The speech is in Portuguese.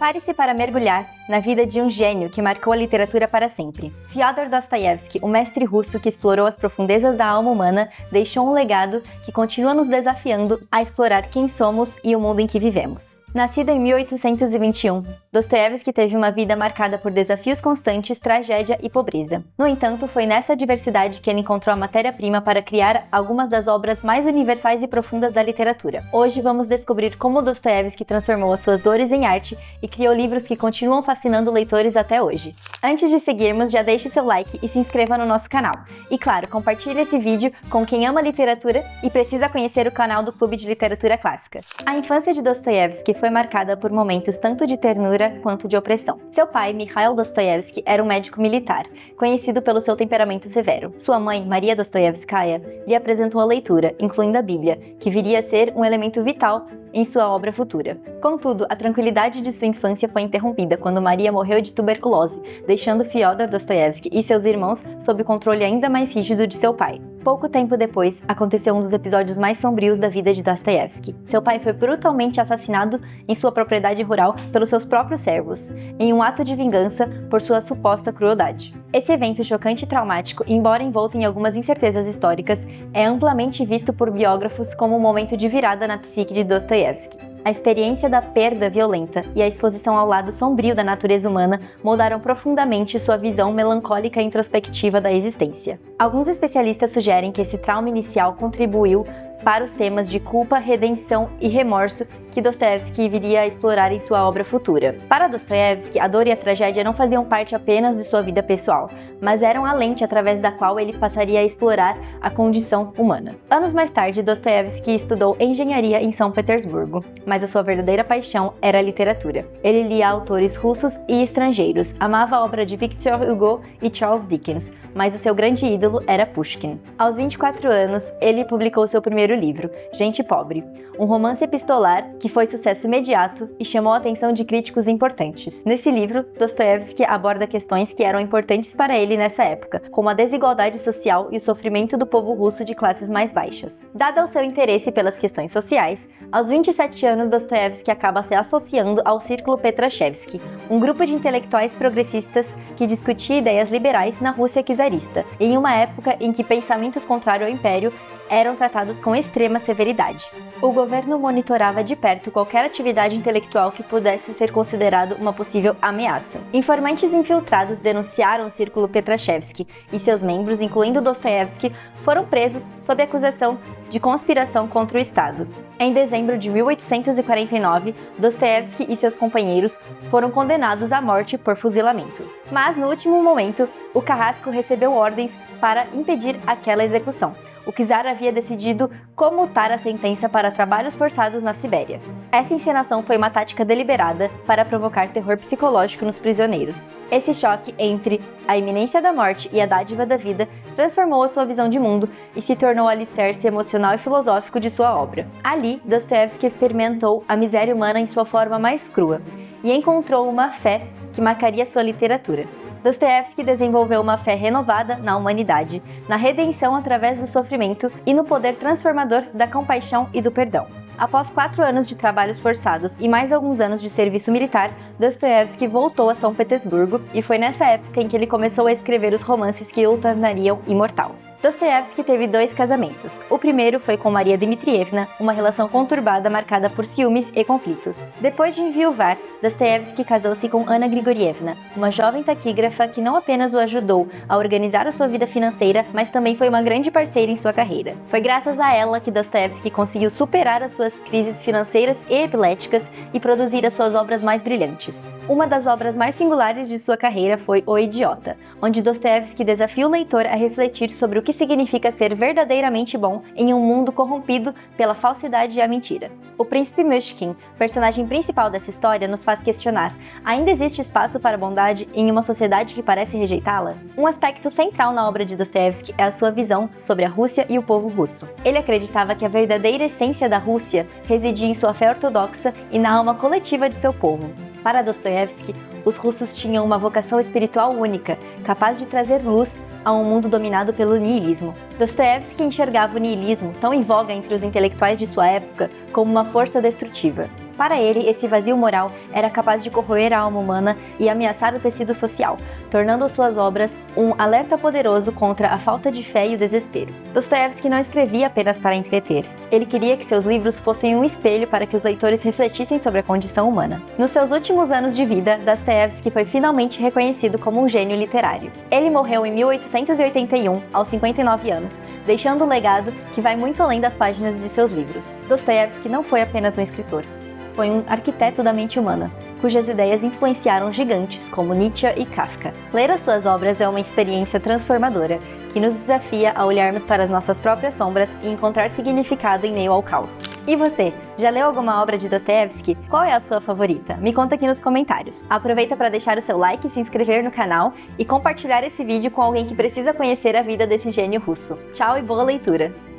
Prepare-se para mergulhar na vida de um gênio que marcou a literatura para sempre. Fyodor Dostoiévski, o mestre russo que explorou as profundezas da alma humana, deixou um legado que continua nos desafiando a explorar quem somos e o mundo em que vivemos. Nascido em 1821, Dostoiévski teve uma vida marcada por desafios constantes, tragédia e pobreza. No entanto, foi nessa diversidade que ele encontrou a matéria-prima para criar algumas das obras mais universais e profundas da literatura. Hoje vamos descobrir como Dostoiévski transformou as suas dores em arte e criou livros que continuam fascinando leitores até hoje. Antes de seguirmos, já deixe seu like e se inscreva no nosso canal. E claro, compartilhe esse vídeo com quem ama literatura e precisa conhecer o canal do Clube de Literatura Clássica. A infância de Dostoiévski foi marcada por momentos tanto de ternura quanto de opressão. Seu pai, Mikhail Dostoiévski, era um médico militar, conhecido pelo seu temperamento severo. Sua mãe, Maria Dostoiévskaya, lhe apresentou a leitura, incluindo a Bíblia, que viria a ser um elemento vital em sua obra futura. Contudo, a tranquilidade de sua infância foi interrompida quando Maria morreu de tuberculose, deixando Fyodor Dostoiévski e seus irmãos sob o controle ainda mais rígido de seu pai. Pouco tempo depois, aconteceu um dos episódios mais sombrios da vida de Dostoiévski. Seu pai foi brutalmente assassinado em sua propriedade rural pelos seus próprios servos, em um ato de vingança por sua suposta crueldade. Esse evento chocante e traumático, embora envolto em algumas incertezas históricas, é amplamente visto por biógrafos como um momento de virada na psique de Dostoiévski. A experiência da perda violenta e a exposição ao lado sombrio da natureza humana moldaram profundamente sua visão melancólica e introspectiva da existência. Alguns especialistas sugerem que esse trauma inicial contribuiu para os temas de culpa, redenção e remorso que Dostoiévski viria a explorar em sua obra futura. Para Dostoiévski, a dor e a tragédia não faziam parte apenas de sua vida pessoal, mas eram a lente através da qual ele passaria a explorar a condição humana. Anos mais tarde, Dostoiévski estudou engenharia em São Petersburgo, mas a sua verdadeira paixão era a literatura. Ele lia autores russos e estrangeiros, amava a obra de Victor Hugo e Charles Dickens, mas o seu grande ídolo era Pushkin. Aos 24 anos, ele publicou seu primeiro livro, Gente Pobre, um romance epistolar que foi sucesso imediato e chamou a atenção de críticos importantes. Nesse livro, Dostoiévski aborda questões que eram importantes para ele nessa época, como a desigualdade social e o sofrimento do povo russo de classes mais baixas. Dado o seu interesse pelas questões sociais, aos 27 anos Dostoiévski acaba se associando ao Círculo Petrashevski, um grupo de intelectuais progressistas que discutia ideias liberais na Rússia czarista, em uma época em que pensamentos contrários ao império eram tratados com extrema severidade. O governo monitorava de perto qualquer atividade intelectual que pudesse ser considerado uma possível ameaça. Informantes infiltrados denunciaram o Círculo Petrashevski e seus membros, incluindo Dostoiévski, foram presos sob acusação de conspiração contra o Estado. Em dezembro de 1849, Dostoiévski e seus companheiros foram condenados à morte por fuzilamento. Mas, no último momento, o carrasco recebeu ordens para impedir aquela execução. O czar havia decidido comutar a sentença para trabalhos forçados na Sibéria. Essa encenação foi uma tática deliberada para provocar terror psicológico nos prisioneiros. Esse choque entre a iminência da morte e a dádiva da vida transformou a sua visão de mundo e se tornou o alicerce emocional e filosófico de sua obra. Ali, Dostoiévski experimentou a miséria humana em sua forma mais crua e encontrou uma fé que marcaria sua literatura. Dostoiévski desenvolveu uma fé renovada na humanidade, na redenção através do sofrimento e no poder transformador da compaixão e do perdão. Após 4 anos de trabalhos forçados e mais alguns anos de serviço militar, Dostoiévski voltou a São Petersburgo e foi nessa época em que ele começou a escrever os romances que o tornariam imortal. Dostoiévski teve 2 casamentos. O primeiro foi com Maria Dmitrievna, uma relação conturbada marcada por ciúmes e conflitos. Depois de enviuvar, Dostoiévski casou-se com Anna Grigorievna, uma jovem taquígrafa que não apenas o ajudou a organizar a sua vida financeira, mas também foi uma grande parceira em sua carreira. Foi graças a ela que Dostoiévski conseguiu superar as suas crises financeiras e epiléticas e produzir as suas obras mais brilhantes. Uma das obras mais singulares de sua carreira foi O Idiota, onde Dostoiévski desafia o leitor a refletir sobre o que significa ser verdadeiramente bom em um mundo corrompido pela falsidade e a mentira. O príncipe Myshkin, personagem principal dessa história, nos faz questionar: ainda existe espaço para a bondade em uma sociedade que parece rejeitá-la? Um aspecto central na obra de Dostoiévski é a sua visão sobre a Rússia e o povo russo. Ele acreditava que a verdadeira essência da Rússia residia em sua fé ortodoxa e na alma coletiva de seu povo. Para Dostoiévski, os russos tinham uma vocação espiritual única, capaz de trazer luz a um mundo dominado pelo niilismo. Dostoiévski enxergava o niilismo, tão em voga entre os intelectuais de sua época, como uma força destrutiva. Para ele, esse vazio moral era capaz de corroer a alma humana e ameaçar o tecido social, tornando suas obras um alerta poderoso contra a falta de fé e o desespero. Dostoiévski não escrevia apenas para entreter. Ele queria que seus livros fossem um espelho para que os leitores refletissem sobre a condição humana. Nos seus últimos anos de vida, Dostoiévski foi finalmente reconhecido como um gênio literário. Ele morreu em 1881, aos 59 anos, deixando um legado que vai muito além das páginas de seus livros. Dostoiévski não foi apenas um escritor. Foi um arquiteto da mente humana, cujas ideias influenciaram gigantes como Nietzsche e Kafka. Ler as suas obras é uma experiência transformadora, que nos desafia a olharmos para as nossas próprias sombras e encontrar significado em meio ao caos. E você, já leu alguma obra de Dostoiévski? Qual é a sua favorita? Me conta aqui nos comentários. Aproveita para deixar o seu like, se inscrever no canal e compartilhar esse vídeo com alguém que precisa conhecer a vida desse gênio russo. Tchau e boa leitura!